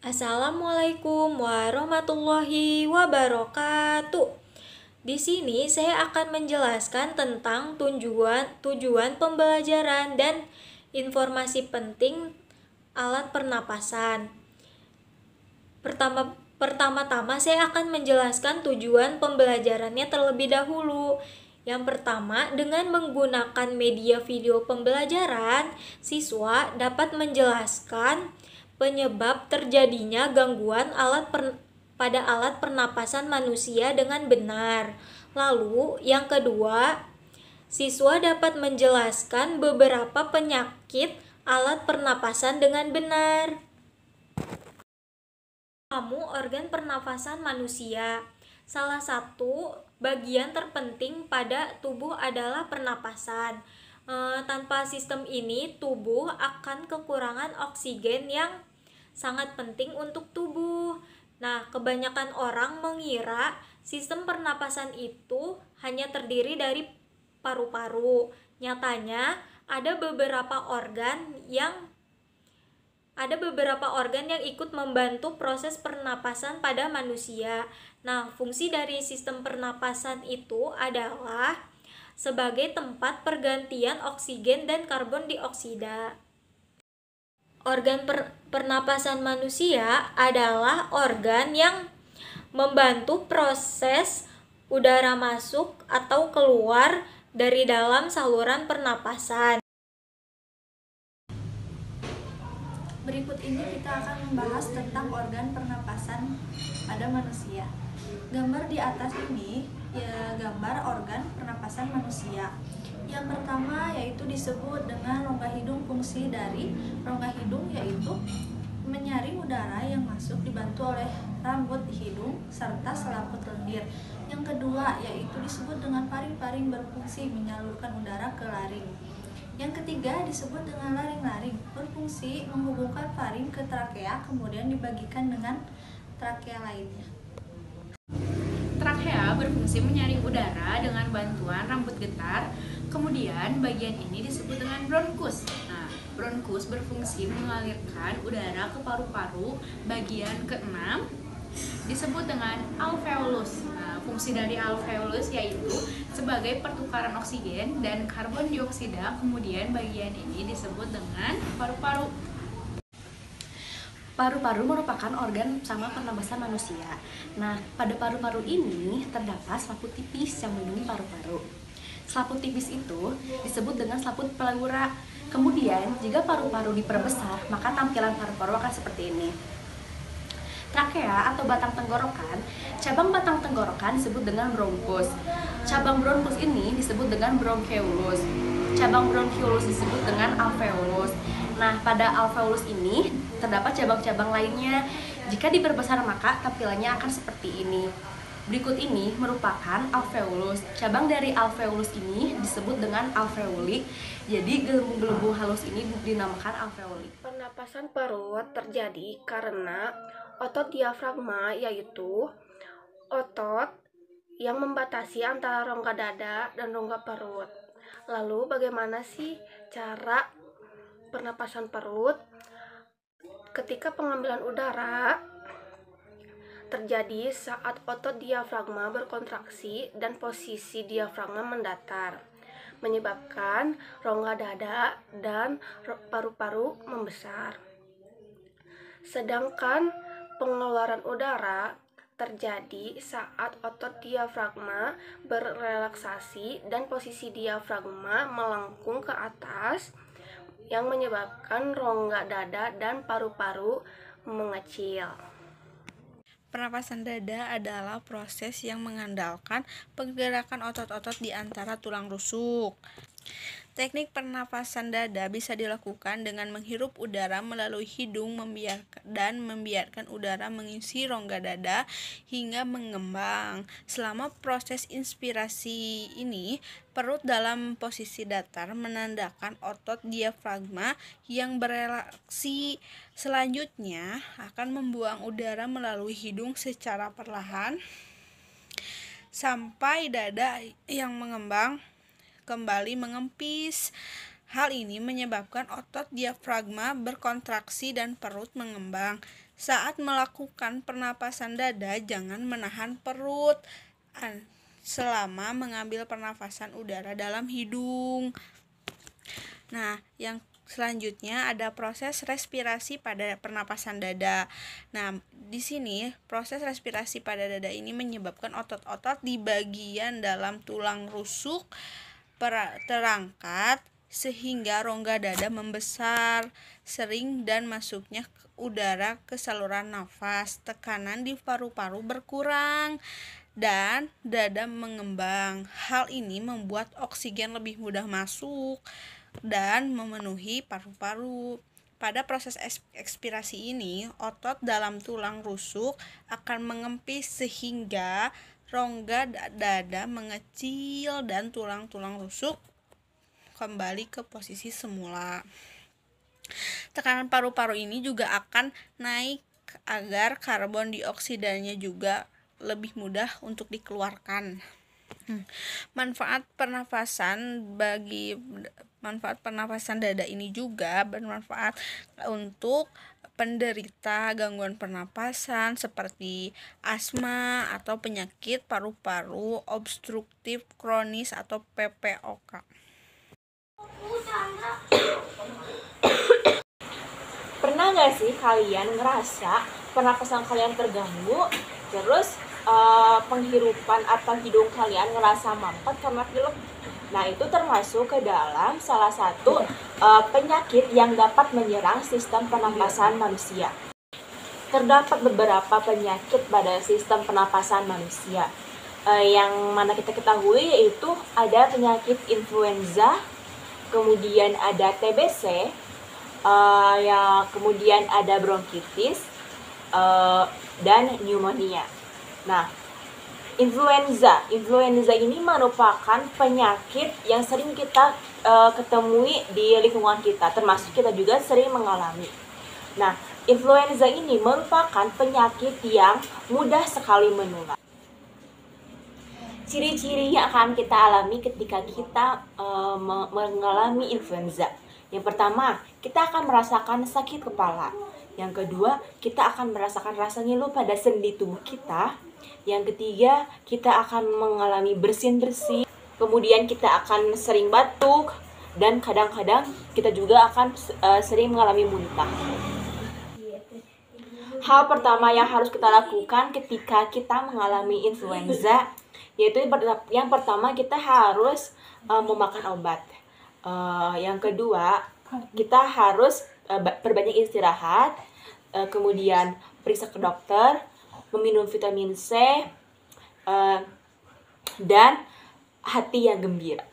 Assalamualaikum warahmatullahi wabarakatuh. Di sini saya akan menjelaskan tentang tujuan pembelajaran dan informasi penting alat pernapasan. Pertama-tama saya akan menjelaskan tujuan pembelajarannya terlebih dahulu. Yang pertama, dengan menggunakan media video pembelajaran, siswa dapat menjelaskan penyebab terjadinya gangguan pada alat pernapasan manusia dengan benar. Lalu, yang kedua, siswa dapat menjelaskan beberapa penyakit alat pernapasan dengan benar. Organ pernafasan manusia. Salah satu bagian terpenting pada tubuh adalah pernapasan. Tanpa sistem ini, tubuh akan kekurangan oksigen yang sangat penting untuk tubuh. Nah, kebanyakan orang mengira sistem pernapasan itu hanya terdiri dari paru-paru. Nyatanya, ada beberapa organ yang ikut membantu proses pernapasan pada manusia. Nah, fungsi dari sistem pernapasan itu adalah sebagai tempat pergantian oksigen dan karbon dioksida. Organ pernapasan manusia adalah organ yang membantu proses udara masuk atau keluar dari dalam saluran pernapasan. Berikut ini kita akan membahas tentang organ pernapasan pada manusia. Gambar di atas ini gambar organ pernapasan manusia. Yang pertama yaitu disebut dengan rongga hidung. Fungsi dari rongga hidung yaitu menyaring udara yang masuk dibantu oleh rambut hidung serta selaput lendir. Yang kedua yaitu disebut dengan paring-paring, berfungsi menyalurkan udara ke laring. Yang ketiga disebut dengan laring-laring, berfungsi menghubungkan faring ke trakea, kemudian dibagikan dengan trakea lainnya. Trakea berfungsi menyaring udara dengan bantuan rambut getar, kemudian bagian ini disebut dengan bronkus. Nah, bronkus berfungsi mengalirkan udara ke paru-paru, bagian keenam disebut dengan alveolus. Nah, fungsi dari alveolus yaitu sebagai pertukaran oksigen dan karbon dioksida, kemudian bagian ini disebut dengan paru-paru. Paru-paru merupakan organ utama pernapasan manusia. Nah, pada paru-paru ini terdapat selaput tipis yang melindungi paru-paru. Selaput tipis itu disebut dengan selaput pleura. Kemudian, jika paru-paru diperbesar, maka tampilan paru-paru akan seperti ini. Trakea atau batang tenggorokan, cabang batang tenggorokan disebut dengan bronkus. Cabang bronkus ini disebut dengan bronchioles. Cabang bronchioles disebut dengan alveolus. Nah, pada alveolus ini terdapat cabang-cabang lainnya. Jika diperbesar maka tampilannya akan seperti ini. Berikut ini merupakan alveolus. Cabang dari alveolus ini disebut dengan alveoli. Jadi gelembung-gelembung halus ini dinamakan alveoli. Pernapasan perut terjadi karena otot diafragma, yaitu otot yang membatasi antara rongga dada dan rongga perut. Lalu bagaimana sih cara pernapasan perut? Ketika pengambilan udara terjadi saat otot diafragma berkontraksi dan posisi diafragma mendatar, menyebabkan rongga dada dan paru-paru membesar. Sedangkan pengeluaran udara terjadi saat otot diafragma berrelaksasi dan posisi diafragma melengkung ke atas, yang menyebabkan rongga dada dan paru-paru mengecil. Pernapasan dada adalah proses yang mengandalkan pergerakan otot-otot di antara tulang rusuk. Teknik pernapasan dada bisa dilakukan dengan menghirup udara melalui hidung dan membiarkan udara mengisi rongga dada hingga mengembang. Selama proses inspirasi ini, perut dalam posisi datar menandakan otot diafragma yang berelaksi. Selanjutnya akan membuang udara melalui hidung secara perlahan sampai dada yang mengembang kembali mengempis. Hal ini menyebabkan otot diafragma berkontraksi dan perut mengembang. Saat melakukan pernapasan dada, jangan menahan perut selama mengambil pernapasan udara dalam hidung. Nah, yang selanjutnya ada proses respirasi pada pernapasan dada. Nah, di sini proses respirasi pada dada ini menyebabkan otot-otot di bagian dalam tulang rusuk terangkat sehingga rongga dada membesar, sering dan masuknya udara ke saluran nafas. Tekanan di paru-paru berkurang dan dada mengembang. Hal ini membuat oksigen lebih mudah masuk dan memenuhi paru-paru. Pada proses ekspirasi ini, otot dalam tulang rusuk akan mengempis sehingga rongga dada mengecil dan tulang-tulang rusuk kembali ke posisi semula. Tekanan paru-paru ini juga akan naik agar karbon dioksidanya juga lebih mudah untuk dikeluarkan. Manfaat pernafasan dada ini juga bermanfaat untuk penderita gangguan pernapasan seperti asma atau penyakit paru-paru obstruktif kronis atau PPOK. Pernah nggak sih kalian ngerasa pernapasan kalian terganggu, terus penghirupan atau hidung kalian ngerasa mampet karena pilek? Nah, itu termasuk ke dalam salah satu penyakit yang dapat menyerang sistem pernapasan manusia. Terdapat beberapa penyakit pada sistem pernapasan manusia. Yang mana kita ketahui yaitu ada penyakit influenza, kemudian ada TBC, kemudian ada bronkitis, dan pneumonia. Nah, influenza ini merupakan penyakit yang sering kita ketemui di lingkungan kita, termasuk kita juga sering mengalami. Nah, influenza ini merupakan penyakit yang mudah sekali menular. Ciri-ciri yang akan kita alami ketika kita mengalami influenza. Yang pertama, kita akan merasakan sakit kepala. Yang kedua, kita akan merasakan rasa ngilu pada sendi tubuh kita. Yang ketiga, kita akan mengalami bersin-bersin. Kemudian kita akan sering batuk. Dan kadang-kadang kita juga akan sering mengalami muntah. Hal pertama yang harus kita lakukan ketika kita mengalami influenza, yaitu yang pertama kita harus memakan obat. Yang kedua, kita harus perbanyak istirahat, kemudian periksa ke dokter, meminum vitamin C, dan hati yang gembira.